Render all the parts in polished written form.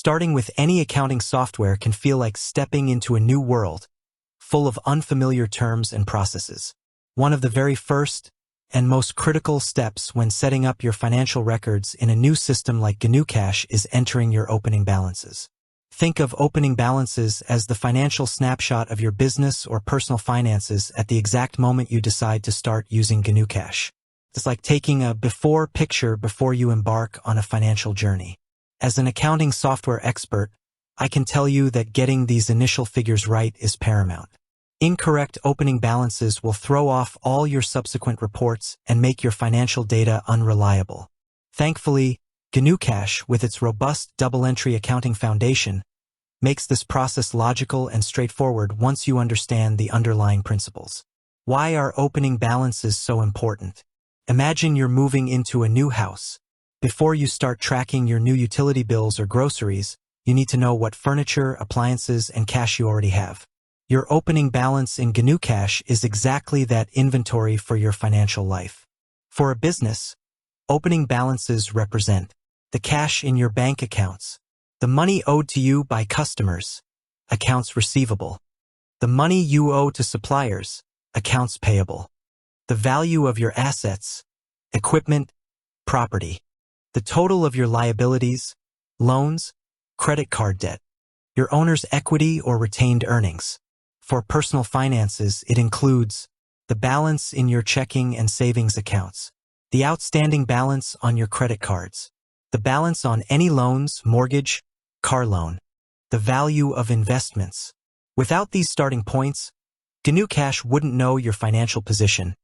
Starting with any accounting software can feel like stepping into a new world, full of unfamiliar terms and processes. One of the very first and most critical steps when setting up your financial records in a new system like GnuCash is entering your opening balances. Think of opening balances as the financial snapshot of your business or personal finances at the exact moment you decide to start using GnuCash. It's like taking a before picture before you embark on a financial journey. As an accounting software expert, I can tell you that getting these initial figures right is paramount. Incorrect opening balances will throw off all your subsequent reports and make your financial data unreliable. Thankfully, GnuCash, with its robust double-entry accounting foundation, makes this process logical and straightforward once you understand the underlying principles. Why are opening balances so important? Imagine you're moving into a new house. Before you start tracking your new utility bills or groceries, you need to know what furniture, appliances, and cash you already have. Your opening balance in GnuCash is exactly that inventory for your financial life. For a business, opening balances represent the cash in your bank accounts, the money owed to you by customers, accounts receivable, the money you owe to suppliers, accounts payable, the value of your assets, equipment, property, the total of your liabilities, loans, credit card debt, your owner's equity or retained earnings. For personal finances, it includes the balance in your checking and savings accounts, the outstanding balance on your credit cards, the balance on any loans, mortgage, car loan, the value of investments. Without these starting points, GnuCash wouldn't know your financial position,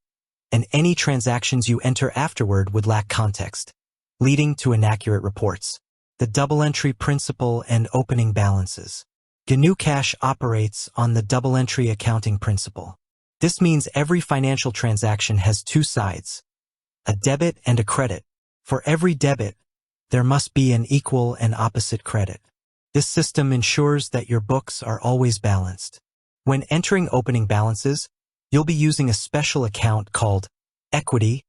and any transactions you enter afterward would lack context, leading to inaccurate reports. The double-entry principle and opening balances. GnuCash operates on the double-entry accounting principle. This means every financial transaction has two sides, a debit and a credit. For every debit, there must be an equal and opposite credit. This system ensures that your books are always balanced. When entering opening balances, you'll be using a special account called Equity,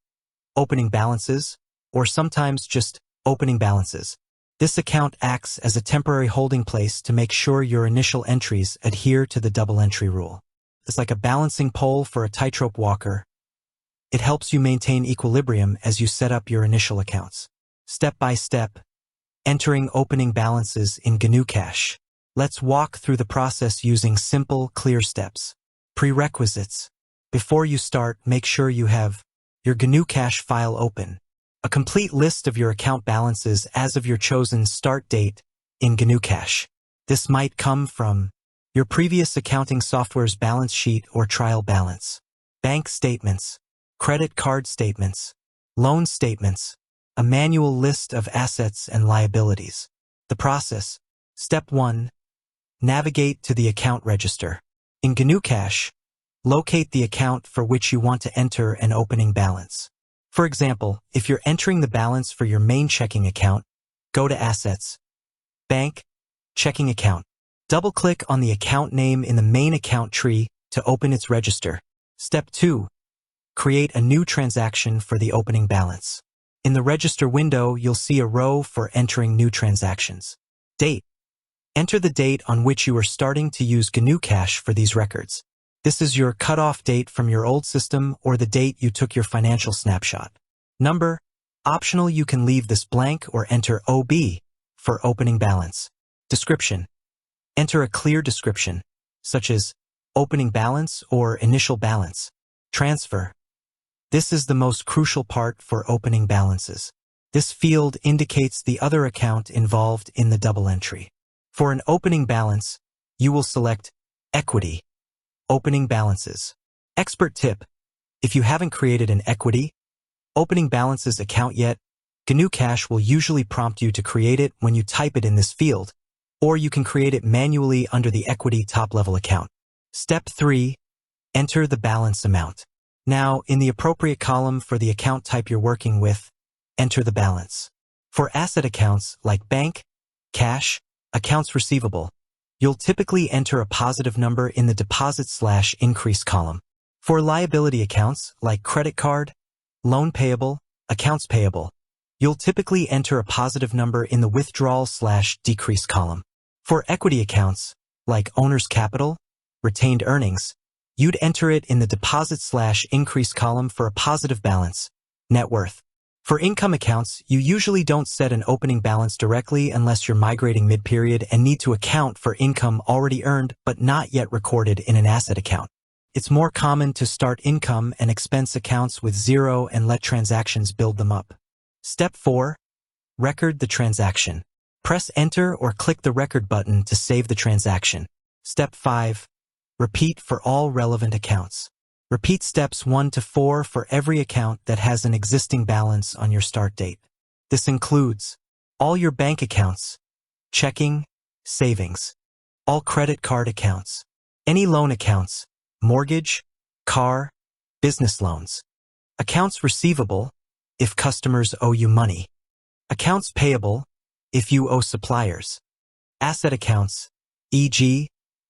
Opening Balances, or sometimes just Opening Balances. This account acts as a temporary holding place to make sure your initial entries adhere to the double-entry rule. It's like a balancing pole for a tightrope walker. It helps you maintain equilibrium as you set up your initial accounts. Step by step, entering opening balances in GnuCash. Let's walk through the process using simple, clear steps. Prerequisites. Before you start, make sure you have your GnuCash file open. A complete list of your account balances as of your chosen start date in GnuCash. This might come from your previous accounting software's balance sheet or trial balance, bank statements, credit card statements, loan statements, a manual list of assets and liabilities. The process. Step 1. Navigate to the account register. In GnuCash, locate the account for which you want to enter an opening balance. For example, if you're entering the balance for your main checking account, go to Assets, Bank, Checking Account. Double-click on the account name in the main account tree to open its register. Step 2. Create a new transaction for the opening balance. In the register window, you'll see a row for entering new transactions. Date. Enter the date on which you are starting to use GnuCash for these records. This is your cutoff date from your old system or the date you took your financial snapshot. Number. Optional, you can leave this blank or enter OB for opening balance. Description. Enter a clear description, such as opening balance or initial balance. Transfer. This is the most crucial part for opening balances. This field indicates the other account involved in the double entry. For an opening balance, you will select Equity, Opening Balances. Expert tip: if you haven't created an Equity, Opening Balances account yet, GnuCash will usually prompt you to create it when you type it in this field, or you can create it manually under the Equity top-level account. Step 3. Enter the balance amount. Now, in the appropriate column for the account type you're working with, enter the balance. For asset accounts like bank, cash, accounts receivable, you'll typically enter a positive number in the deposit/increase column. For liability accounts like credit card, loan payable, accounts payable, You'll typically enter a positive number in the withdrawal/decrease column. For equity accounts, like owner's capital, retained earnings, you'd enter it in the deposit/increase column for a positive balance, net worth. For income accounts, you usually don't set an opening balance directly unless you're migrating mid-period and need to account for income already earned but not yet recorded in an asset account. It's more common to start income and expense accounts with zero and let transactions build them up. Step 4. Record the transaction. Press Enter or click the Record button to save the transaction. Step 5. Repeat for all relevant accounts. Repeat steps 1 to 4 for every account that has an existing balance on your start date. This includes all your bank accounts, checking, savings, all credit card accounts, any loan accounts, mortgage, car, business loans, accounts receivable, if customers owe you money, accounts payable, if you owe suppliers, asset accounts, e.g.,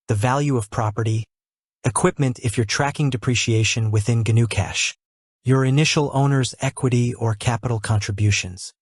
the value of property, equipment if you're tracking depreciation within GnuCash, your initial owner's equity or capital contributions.